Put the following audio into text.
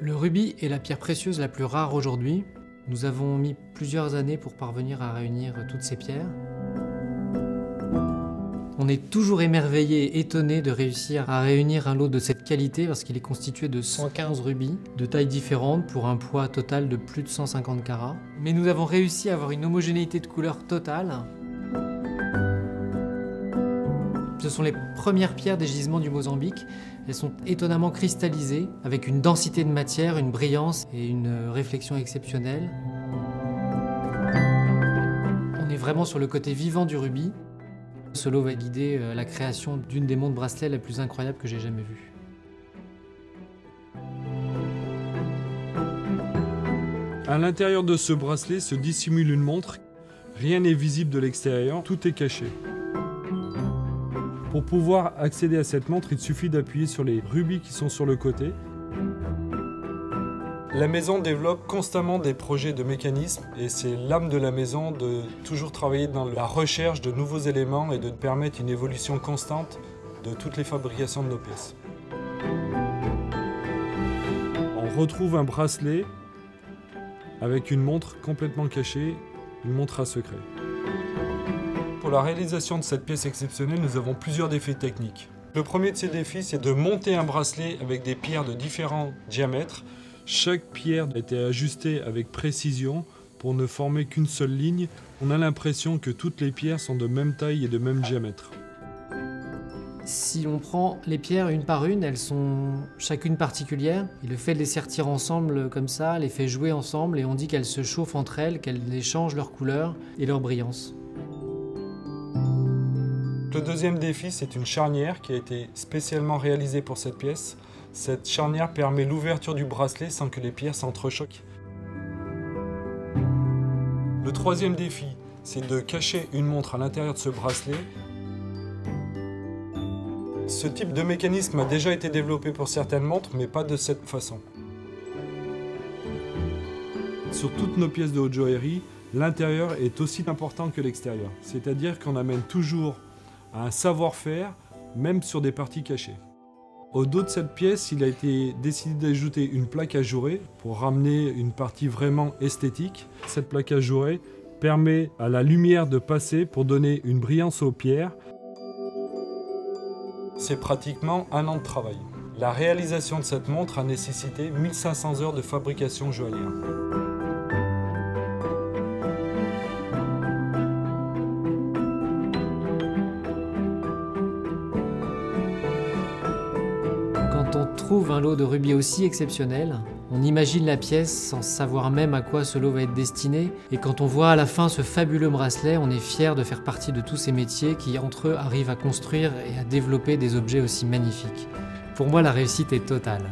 Le rubis est la pierre précieuse la plus rare aujourd'hui. Nous avons mis plusieurs années pour parvenir à réunir toutes ces pierres. On est toujours émerveillé et étonné de réussir à réunir un lot de cette qualité parce qu'il est constitué de 115 rubis de tailles différentes pour un poids total de plus de 150 carats. Mais nous avons réussi à avoir une homogénéité de couleur totale. Ce sont les premières pierres des gisements du Mozambique. Elles sont étonnamment cristallisées, avec une densité de matière, une brillance et une réflexion exceptionnelle. On est vraiment sur le côté vivant du rubis. Ce lot va guider la création d'une des montres bracelets les plus incroyables que j'ai jamais vues. À l'intérieur de ce bracelet se dissimule une montre. Rien n'est visible de l'extérieur, tout est caché. Pour pouvoir accéder à cette montre, il suffit d'appuyer sur les rubis qui sont sur le côté. La maison développe constamment des projets de mécanismes et c'est l'âme de la maison de toujours travailler dans la recherche de nouveaux éléments et de permettre une évolution constante de toutes les fabrications de nos pièces. On retrouve un bracelet avec une montre complètement cachée, une montre à secret. Pour la réalisation de cette pièce exceptionnelle, nous avons plusieurs défis techniques. Le premier de ces défis, c'est de monter un bracelet avec des pierres de différents diamètres. Chaque pierre a été ajustée avec précision pour ne former qu'une seule ligne. On a l'impression que toutes les pierres sont de même taille et de même diamètre. Si on prend les pierres une par une, elles sont chacune particulières. Et le fait de les sertir ensemble comme ça, les fait jouer ensemble et on dit qu'elles se chauffent entre elles, qu'elles échangent leur couleur et leur brillance. Le deuxième défi, c'est une charnière qui a été spécialement réalisée pour cette pièce. Cette charnière permet l'ouverture du bracelet sans que les pierres s'entrechoquent. Le troisième défi, c'est de cacher une montre à l'intérieur de ce bracelet. Ce type de mécanisme a déjà été développé pour certaines montres, mais pas de cette façon. Sur toutes nos pièces de haute joaillerie, l'intérieur est aussi important que l'extérieur. C'est-à-dire qu'on amène toujours un savoir-faire, même sur des parties cachées. Au dos de cette pièce, il a été décidé d'ajouter une plaque ajourée pour ramener une partie vraiment esthétique. Cette plaque ajourée permet à la lumière de passer pour donner une brillance aux pierres. C'est pratiquement un an de travail. La réalisation de cette montre a nécessité 1500 heures de fabrication joaillière. Quand on trouve un lot de rubis aussi exceptionnel, on imagine la pièce sans savoir même à quoi ce lot va être destiné. Et quand on voit à la fin ce fabuleux bracelet, on est fier de faire partie de tous ces métiers qui, entre eux, arrivent à construire et à développer des objets aussi magnifiques. Pour moi, la réussite est totale.